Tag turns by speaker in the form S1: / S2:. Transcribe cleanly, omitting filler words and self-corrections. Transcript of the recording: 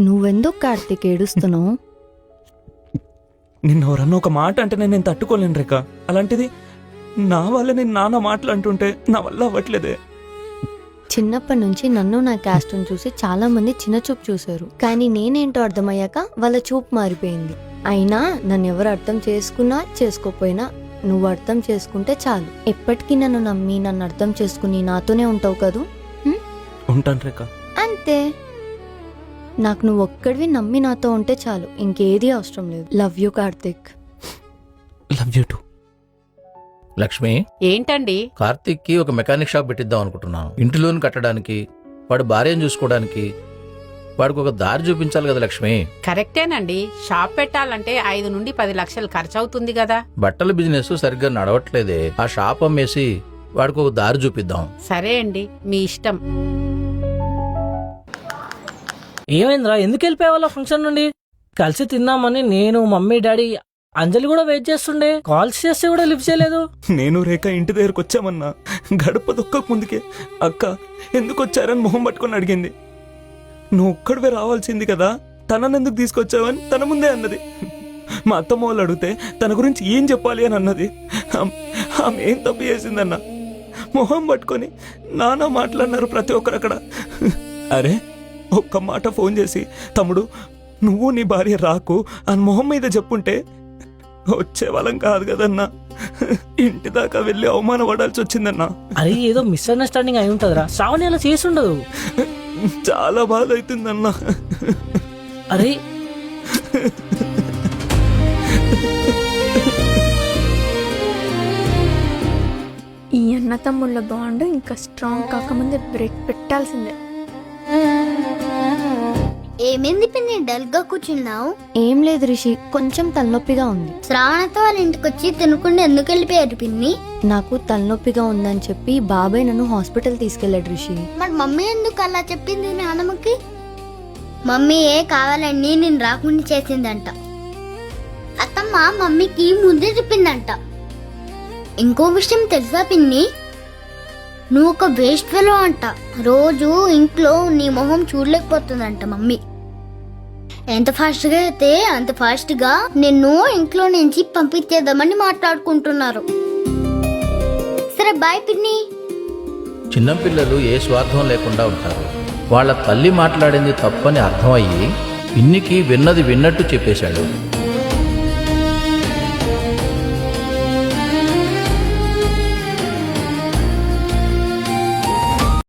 S1: నువ్వెందుకు కార్తీక్ ఏడుస్తున్నావు?
S2: నిన్న ఎవరన్నా ఒక మాట అంటే నేను తట్టుకోలేను రేఖ. అలాంటిది నా వల్ల నేను నాన్న మాటలు అంటుంటే నా వల్ల అవ్వట్లేదే.
S1: చిన్నప్పటి నుంచి నన్ను నా క్యాస్ట్ని చూసి చాలా మంది చిన్న చూపు చూశారు, కానీ నేనేంటో అర్థమయ్యాక వాళ్ళ చూపు మారిపోయింది. అయినా నన్ను ఎవరు అర్థం చేసుకున్నా చేసుకోపోయినా నువ్వు అర్థం చేసుకుంటే చాలు. ఎప్పటికీ నన్ను నమ్మి నన్ను అర్థం చేసుకుని నాతోనే ఉంటావు కదూ?
S2: ఉంటాను రేఖ.
S1: అంతే, నాకు నువ్వు ఒక్కడివి నమ్మి నాతో ఉంటే చాలు, ఇంకేది అవసరం లేదు. Love you Karthik.
S2: Love you to.
S3: Lakshmi,
S4: ఏంటండి?
S3: కార్తీక్ కి ఒక మెకానిక్ షాప్ పెట్టిద్దాం అనుకుంటున్నాను. ఇంటి లోన్ కట్టడానికి, వాడు భార్యను చూసుకోవడానికి, వాడికి ఒక దారి చూపించాలి కదా లక్ష్మి.
S4: కరెక్టేనండి, షాప్ పెట్టాలంటే 5 నుండి 10 లక్షలు ఖర్చు అవుతుంది కదా.
S3: బట్టల బిజినెస్ సరిగ్గా నడవట్లేదే. ఆ షాప్ అమ్మేసి వాడికి ఒక దారి చూపిద్దాం.
S4: సరే అండి, మీ ఇష్టం.
S5: ఏమైందిరా, ఎందుకు వెళ్ళిపోయేవాళ్ళ ఫంక్షన్ నుండి? కలిసి తిన్నామని నేను, మమ్మీ, డాడీ, అంజలి కూడా వెయిట్ చేస్తుండే. కాల్స్ చేస్తే కూడా లిఫ్ట్ చేయలేదు.
S2: నేను రేఖ ఇంటి దగ్గరకు వచ్చామన్నా గడప దొక్కక ముందుకే అక్క ఎందుకు వచ్చారని మొహం పట్టుకొని అడిగింది. నువ్వు ఒక్కడివే రావాల్సింది కదా, తనని ఎందుకు తీసుకొచ్చావని తన ముందే అన్నది. మా అత్తమ్మ వాళ్ళు అడిగితే తన గురించి ఏం చెప్పాలి అని అన్నది. ఆమె ఏం తప్పు చేసిందన్న మొహం పట్టుకొని నానా మాట్లాడినారు ప్రతి ఒక్కరు అక్కడ. అరే ఒక్క మాట ఫోన్ చేసి తమ్ముడు నువ్వు నీ భార్య రాకు అని మొహం మీద చెప్పుంటే వచ్చేవాళ్ళం కాదు కదన్నా. ఇంటి దాకా వెళ్ళి అవమాన పడాల్సి వచ్చిందన్నా.
S5: అది ఏదో మిస్అండర్స్టాండింగ్ అయి ఉంటుందిరా. శ్రావణి అలా చేసి ఉండదు.
S2: చాలా బాధ అవుతుందన్నా.
S5: అరే
S6: ఈ అన్న తమ్ముళ్ళ బాండ్ ఇంకా స్ట్రాంగ్ కాకముందే బ్రేక్ పెట్టాల్సిందే.
S7: ఏమైంది పిన్ని, డల్ గా కూర్చున్నావు?
S1: ఏం లేదు రిషి, కొంచెం తలనొప్పిగా ఉంది.
S7: శ్రావణతో వాళ్ళ ఇంటికి వచ్చి తినకుండా ఎందుకు వెళ్ళిపోయారు పిన్ని?
S1: నాకు తలనొప్పిగా ఉందని చెప్పి బాబాయ్ నన్ను హాస్పిటల్ తీసుకెళ్లాడు రిషి.
S7: మరి మమ్మీ ఎందుకు అలా చెప్పింది నాన్నమ్మకి? మమ్మీ ఏ కావాలని నేను రాకుండా చేసిందంట. అత్తమ్మ మమ్మీకి ముందే చెప్పిందంట. ఇంకో విషయం తెలుసా పిన్ని, నువ్వు ఒక వేస్ట్ ఫెలో అంట. రోజు ఇంట్లో నీ మొహం చూడలేకపోతుందంట మమ్మీ. ఎంత ఫాస్ట్ గా అయితే అంత ఫాస్ట్ గా నిన్ను ఇంట్లో నుంచి పంపించేద్దామని మాట్లాడుకుంటున్నారు. సరే బాయ్ పిన్ని.
S3: చిన్నపిల్లలు ఏ స్వార్థం లేకుండా ఉంటారు. వాళ్ళ తల్లి మాట్లాడింది తప్పని అర్థమయ్యి పిన్నికి విన్నది విన్నట్టు చెప్పేశాడు.